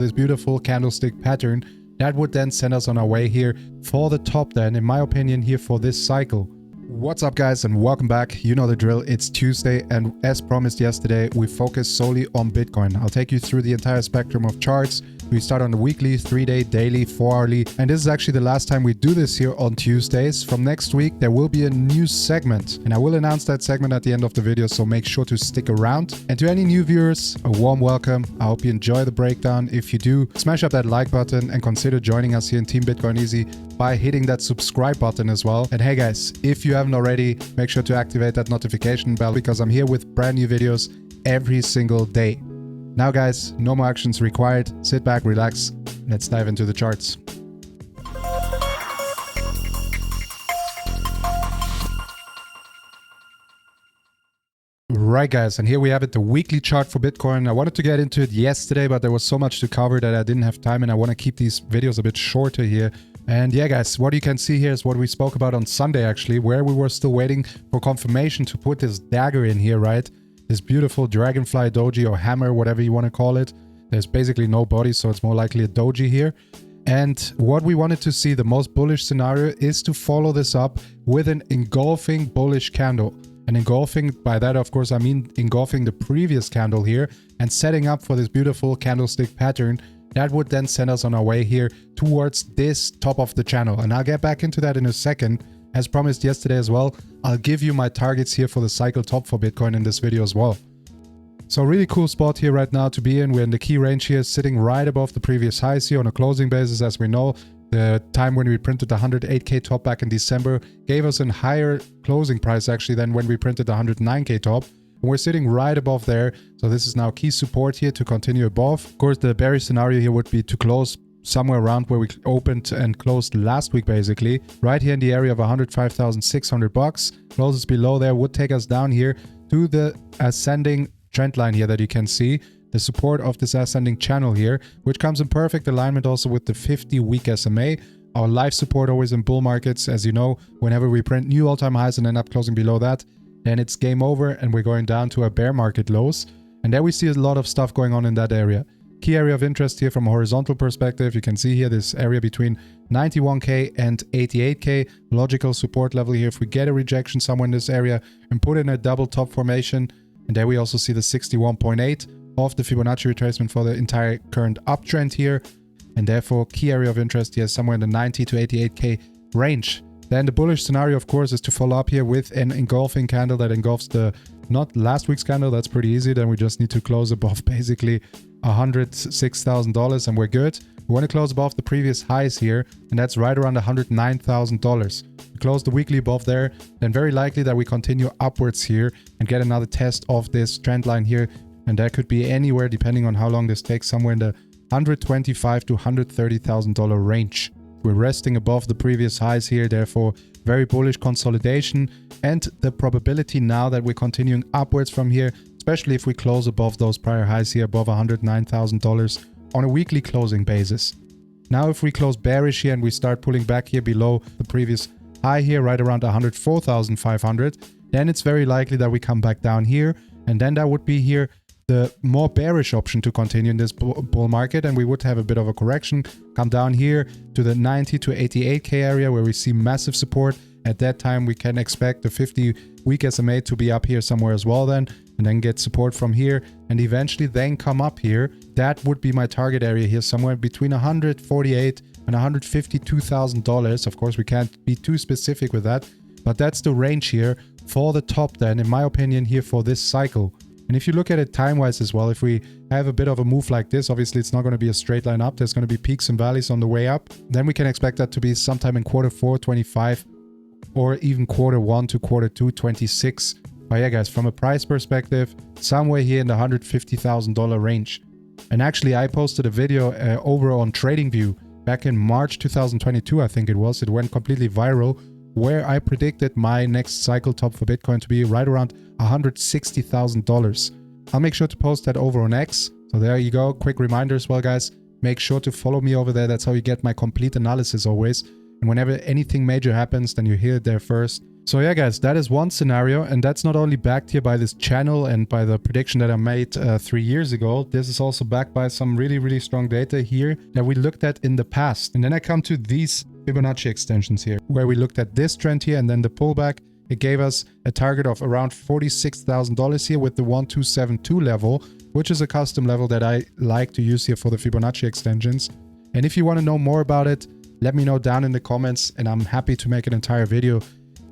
this beautiful candlestick pattern that would then send us on our way here for the top then, in my opinion, here for this cycle. What's up guys, and welcome back. You know the drill, it's Tuesday, and as promised yesterday, we focus solely on Bitcoin. I'll take you through the entire spectrum of charts. We start on the weekly, 3-day, daily, 4-hourly, and this is actually the last time we do this here on Tuesdays. From next week, there will be a new segment, and I will announce that segment at the end of the video, so make sure to stick around. And to any new viewers, a warm welcome. I hope you enjoy the breakdown. If you do, smash up that like button and consider joining us here in Team Bitcoin Easy by hitting that subscribe button as well. And hey guys, if you haven't already, make sure to activate that notification bell because I'm here with brand new videos every single day. Now guys, no more actions required. Sit back, relax. Let's dive into the charts. Right guys, and here we have it, the weekly chart for Bitcoin. I wanted to get into it yesterday, but there was so much to cover that I didn't have time, and I want to keep these videos a bit shorter here. And yeah guys, what you can see here is what we spoke about on Sunday actually, where we were still waiting for confirmation to put this dagger in here, right? This beautiful dragonfly doji or hammer, whatever you want to call it. There's basically no body, so it's more likely a doji here. And what we wanted to see, the most bullish scenario, is to follow this up with an engulfing bullish candle. And engulfing, by that of course I mean engulfing the previous candle here and setting up for this beautiful candlestick pattern that would then send us on our way here towards this top of the channel. And I'll get back into that in a second. As promised yesterday as well, I'll give you my targets here for the cycle top for Bitcoin in this video as well. So really cool spot here right now to be in. We're in the key range here, sitting right above the previous highs here on a closing basis. As we know, the time when we printed the 108k top back in December gave us a higher closing price actually than when we printed the 109k top. And we're sitting right above there. So this is now key support here to continue above. Of course, the bearish scenario here would be to close somewhere around where we opened and closed last week, basically. Right here in the area of 105,600 bucks. Closest below there would take us down here to the ascending trend line here that you can see. The support of this ascending channel here, which comes in perfect alignment also with the 50-week SMA. Our live support always in bull markets, as you know, whenever we print new all-time highs and end up closing below that, then it's game over and we're going down to our bear market lows. And there we see a lot of stuff going on in that area. Key area of interest here from a horizontal perspective, you can see here this area between 91k and 88k, logical support level here. If we get a rejection somewhere in this area and put in a double top formation, and there we also see the 61.8 of the Fibonacci retracement for the entire current uptrend here. And therefore key area of interest here somewhere in the 90 to 88k range. Then the bullish scenario, of course, is to follow up here with an engulfing candle that engulfs the, not last week's candle, that's pretty easy. Then we just need to close above basically $106,000 and we're good. We want to close above the previous highs here, and that's right around $109,000. We close the weekly above there, then very likely that we continue upwards here and get another test of this trend line here. And that could be anywhere, depending on how long this takes, somewhere in the $125,000 to $130,000 range. We're resting above the previous highs here, therefore very bullish consolidation, and the probability now that we're continuing upwards from here, especially if we close above those prior highs here, above $109,000 on a weekly closing basis. Now if we close bearish here and we start pulling back here below the previous high here, right around 104,500, then it's very likely that we come back down here, and then that would be here the more bearish option to continue in this bull market, and we would have a bit of a correction, come down here to the 90 to 88k area where we see massive support. At that time we can expect the 50-week SMA to be up here somewhere as well then, and then get support from here and eventually then come up here. That would be my target area here, somewhere between $148,000 and $152,000. Of course we can't be too specific with that, but that's the range here for the top then, in my opinion, here for this cycle. And if you look at it time-wise as well, if we have a bit of a move like this, obviously it's not going to be a straight line up. There's going to be peaks and valleys on the way up. Then we can expect that to be sometime in Q4 25 or even Q1 to Q2 26. But yeah guys, from a price perspective, somewhere here in the $150,000 range. And actually I posted a video over on TradingView back in March 2022, I think it was. It went completely viral, where I predicted my next cycle top for Bitcoin to be right around $160,000. I'll make sure to post that over on X. So there you go. Quick reminder as well, guys. Make sure to follow me over there. That's how you get my complete analysis always. And whenever anything major happens, then you hear it there first. So yeah, guys, that is one scenario. And that's not only backed here by this channel and by the prediction that I made 3 years ago. This is also backed by some really, really strong data here that we looked at in the past. And then I come to these Fibonacci extensions here, where we looked at this trend here and then the pullback. It gave us a target of around $46,000 here with the 1272 level, which is a custom level that I like to use here for the Fibonacci extensions. And if you want to know more about it, let me know down in the comments, and I'm happy to make an entire video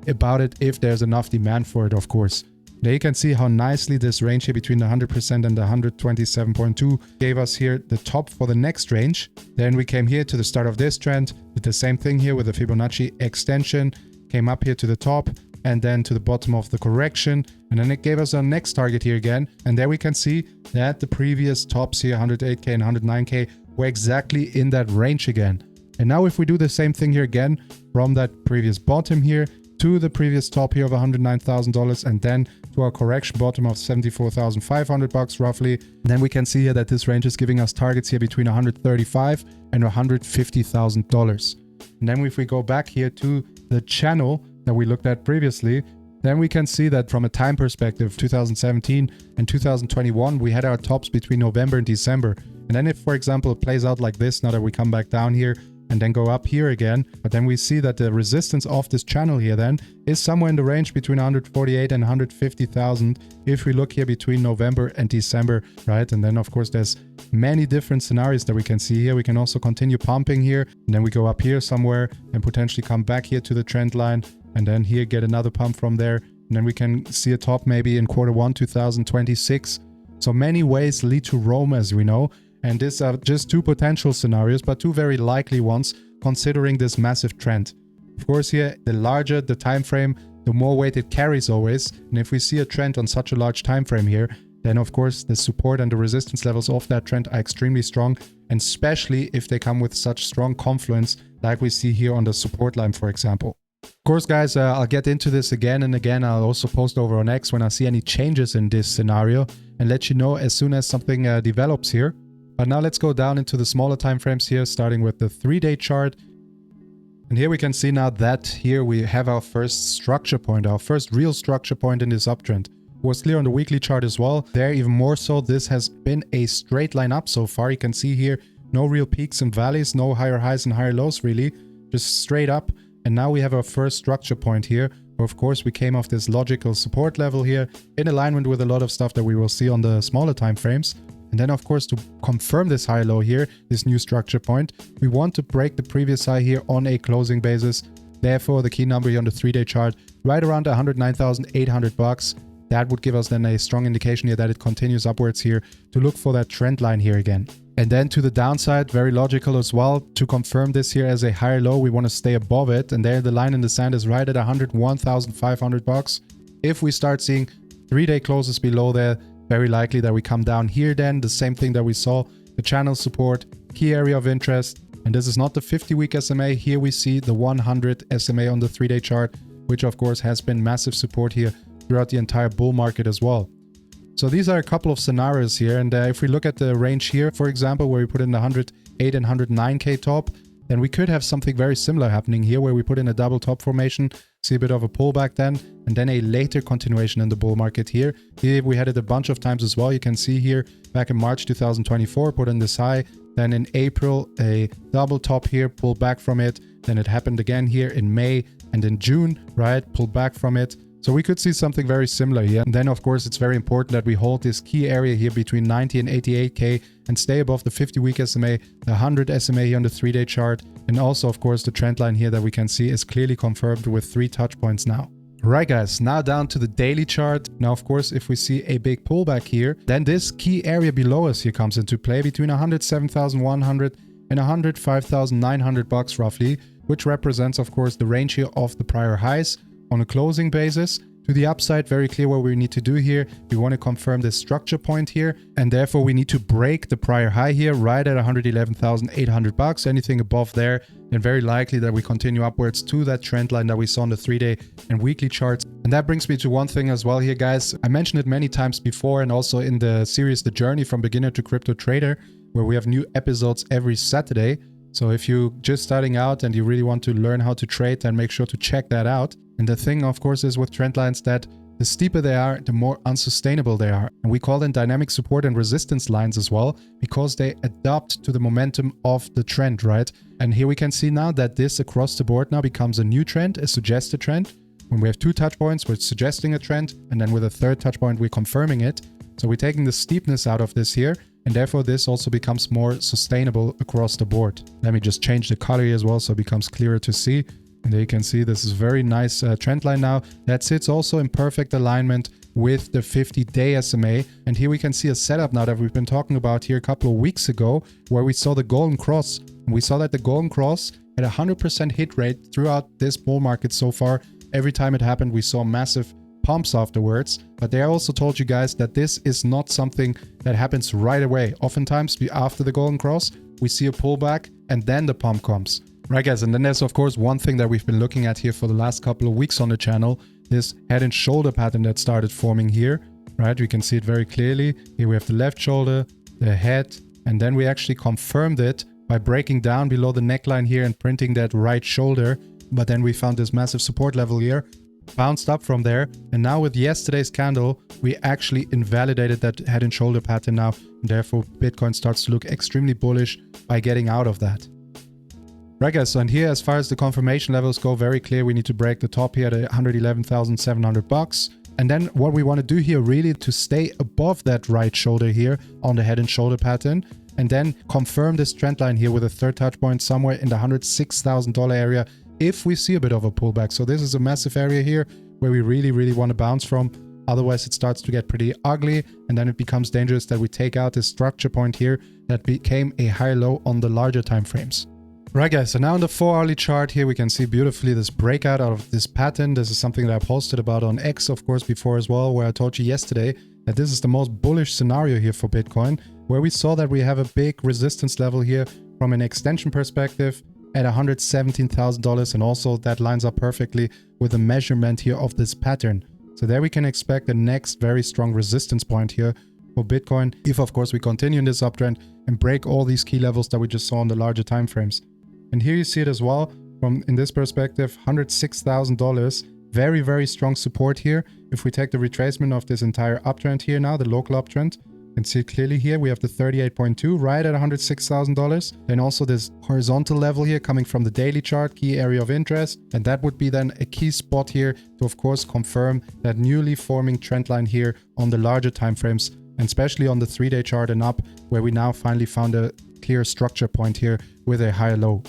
about it if there's enough demand for it, of course. There you can see how nicely this range here between the 100% and the 127.2 gave us here the top for the next range. Then we came here to the start of this trend, did the same thing here with the Fibonacci extension, came up here to the top and then to the bottom of the correction. And then it gave us our next target here again. And there we can see that the previous tops here, 108K and 109K, were exactly in that range again. And now if we do the same thing here again, from that previous bottom here to the previous top here of $109,000 and then to our correction bottom of $74,500 roughly, then we can see here that this range is giving us targets here between $135,000 and $150,000. And then if we go back here to the channel that we looked at previously, then we can see that from a time perspective, 2017 and 2021, we had our tops between November and December. And then if, for example, it plays out like this, now that we come back down here and then go up here again, but then we see that the resistance of this channel here then is somewhere in the range between 148 and 150,000 if we look here between November and December, right? And then of course there's many different scenarios that we can see here. We can also continue pumping here, and then we go up here somewhere and potentially come back here to the trend line, and then here get another pump from there, and then we can see a top maybe in Q1 2026. So many ways lead to Rome, as we know. And these are just two potential scenarios, but two very likely ones considering this massive trend. Of course here, the larger the time frame, the more weight it carries always. And if we see a trend on such a large time frame here, then of course the support and the resistance levels of that trend are extremely strong, and especially if they come with such strong confluence like we see here on the support line, for example. Of course, guys, I'll get into this again and again. I'll also post over on X when I see any changes in this scenario and let you know as soon as something develops here. But now let's go down into the smaller time frames here, starting with the 3-day chart. And here we can see now that here we have our first structure point, our first real structure point in this uptrend. It was clear on the weekly chart as well. There even more so, this has been a straight line up so far. You can see here no real peaks and valleys, no higher highs and higher lows really, just straight up. And now we have our first structure point here, where of course we came off this logical support level here in alignment with a lot of stuff that we will see on the smaller time frames. And then of course, to confirm this high low here, this new structure point, we want to break the previous high here on a closing basis. Therefore, the key number here on the 3-day chart, right around $109,800. That would give us then a strong indication here that it continues upwards here to look for that trend line here again. And then to the downside, very logical as well, to confirm this here as a higher low, we want to stay above it. And there the line in the sand is right at $101,500. If we start seeing 3-day closes below there, very likely that we come down here then, the same thing that we saw, the channel support, key area of interest. And this is not the 50-week SMA. Here we see the 100 SMA on the 3-day chart, which of course has been massive support here throughout the entire bull market as well. So these are a couple of scenarios here. And if we look at the range here, for example, where we put in the 108 and 109K top, then we could have something very similar happening here, where we put in a double top formation, see a bit of a pullback then, and then a later continuation in the bull market here. Here we had it a bunch of times as well. You can see here back in March 2024, put in this high, then in April, a double top here, pulled back from it. Then it happened again here in May and in June, right? Pulled back from it. So we could see something very similar here. And then of course, it's very important that we hold this key area here between 90 and 88K and stay above the 50-week SMA, the 100 SMA here on the 3-day chart. And also, of course, the trend line here that we can see is clearly confirmed with 3 touch points now. Right, guys, now down to the daily chart. Now, of course, if we see a big pullback here, then this key area below us here comes into play between 107,100 and 105,900 bucks roughly, which represents, of course, the range here of the prior highs. On a closing basis, to the upside, very clear what we need to do here. We want to confirm this structure point here, and therefore we need to break the prior high here right at 111,800 bucks. Anything above there, and very likely that we continue upwards to that trend line that we saw on the 3-day and weekly charts. And that brings me to one thing as well here, guys. I mentioned it many times before, and also in the series The Journey from Beginner to Crypto Trader, where we have new episodes every Saturday. So if you're just starting out and you really want to learn how to trade, then make sure to check that out. And the thing, of course, is with trend lines that the steeper they are, the more unsustainable they are. And we call them dynamic support and resistance lines as well, because they adapt to the momentum of the trend, right? And here we can see now that this across the board now becomes a new trend, a suggested trend. When we have 2 touch points, we're suggesting a trend, and then with a 3rd touch point, we're confirming it. So we're taking the steepness out of this here, and therefore this also becomes more sustainable across the board. Let me just change the color here as well so it becomes clearer to see. And there you can see this is very nice trend line now that sits also in perfect alignment with the 50-day SMA. And here we can see a setup now that we've been talking about here a couple of weeks ago, where we saw the golden cross. And we saw that the golden cross had a 100% hit rate throughout this bull market so far. Every time it happened, we saw massive pumps afterwards. But they also told you guys that this is not something that happens right away. Oftentimes, after the golden cross, we see a pullback and then the pump comes. Right, guys, and then there's, of course, one thing that we've been looking at here for the last couple of weeks on the channel, this head and shoulder pattern that started forming here, right? We can see it very clearly. Here we have the left shoulder, the head, and then we actually confirmed it by breaking down below the neckline here and printing that right shoulder. But then we found this massive support level here, bounced up from there, and now with yesterday's candle, we actually invalidated that head and shoulder pattern now, and therefore Bitcoin starts to look extremely bullish by getting out of that. Right, guys, so and here as far as the confirmation levels go, very clear, we need to break the top here at $111,700. And then what we want to do here really to stay above that right shoulder here on the head and shoulder pattern, and then confirm this trend line here with a 3rd touch point somewhere in the $106,000 area if we see a bit of a pullback. So this is a massive area here where we really want to bounce from. Otherwise it starts to get pretty ugly, and then it becomes dangerous that we take out this structure point here that became a high low on the larger time frames. Right, guys, so now on the 4-hourly chart here we can see beautifully this breakout out of this pattern. This is something that I posted about on X, of course, before as well, where I told you yesterday that this is the most bullish scenario here for Bitcoin, where we saw that we have a big resistance level here from an extension perspective at $117,000, and also that lines up perfectly with the measurement here of this pattern. So there we can expect the next very strong resistance point here for Bitcoin, if of course we continue in this uptrend and break all these key levels that we just saw on the larger time frames. And here you see it as well from in this perspective, $106,000, very strong support here. If we take the retracement of this entire uptrend here now, the local uptrend, you can see clearly here we have the 38.2 right at $106,000. Then also this horizontal level here coming from the daily chart, key area of interest, and that would be then a key spot here to of course confirm that newly forming trend line here on the larger time frames, and especially on the 3-day chart and up, where we now finally found a clear structure point here with a higher low.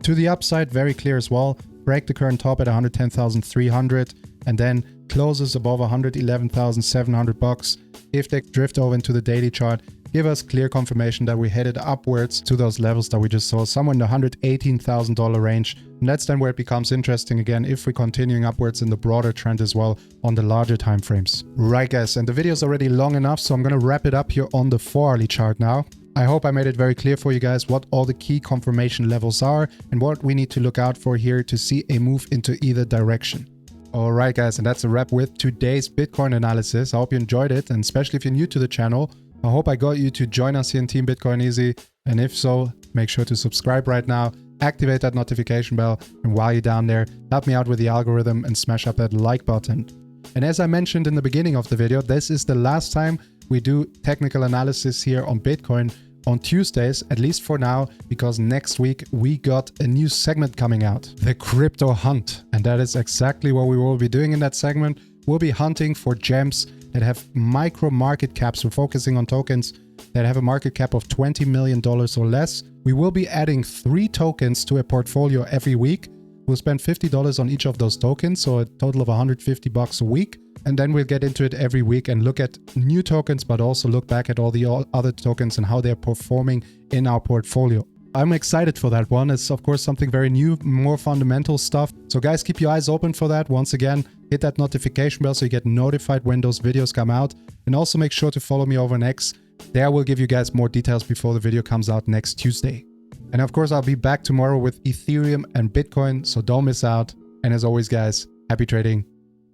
To the upside, very clear as well, break the current top at 110,300 and then closes above 111,700 bucks. If they drift over into the daily chart, give us clear confirmation that we headed upwards to those levels that we just saw, somewhere in the $118,000 range. And that's then where it becomes interesting again, if we're continuing upwards in the broader trend as well on the larger time frames. Right, guys, and the video is already long enough, so I'm going to wrap it up here on the 4-hourly chart now. I hope I made it very clear for you guys what all the key confirmation levels are and what we need to look out for here to see a move into either direction. Alright, guys, and that's a wrap with today's Bitcoin analysis. I hope you enjoyed it, and especially if you're new to the channel, I hope I got you to join us here in Team Bitcoin Easy. And if so, make sure to subscribe right now, activate that notification bell, and while you're down there, help me out with the algorithm and smash up that like button. And as I mentioned in the beginning of the video, this is the last time we do technical analysis here on Bitcoin on Tuesdays, at least for now, because next week we got a new segment coming out, the Crypto Hunt. And that is exactly what we will be doing in that segment. We'll be hunting for gems that have micro market caps. We're focusing on tokens that have a market cap of $20 million or less. We will be adding 3 tokens to a portfolio every week. We'll spend $50 on each of those tokens, so a total of $150 a week. And then we'll get into it every week and look at new tokens, but also look back at all the other tokens and how they're performing in our portfolio. I'm excited for that one. It's of course something very new, more fundamental stuff. So guys, keep your eyes open for that. Once again, hit that notification bell so you get notified when those videos come out. And also make sure to follow me over on X. There we'll give you guys more details before the video comes out next Tuesday. And of course, I'll be back tomorrow with Ethereum and Bitcoin, so don't miss out. And as always, guys, happy trading.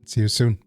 See you soon.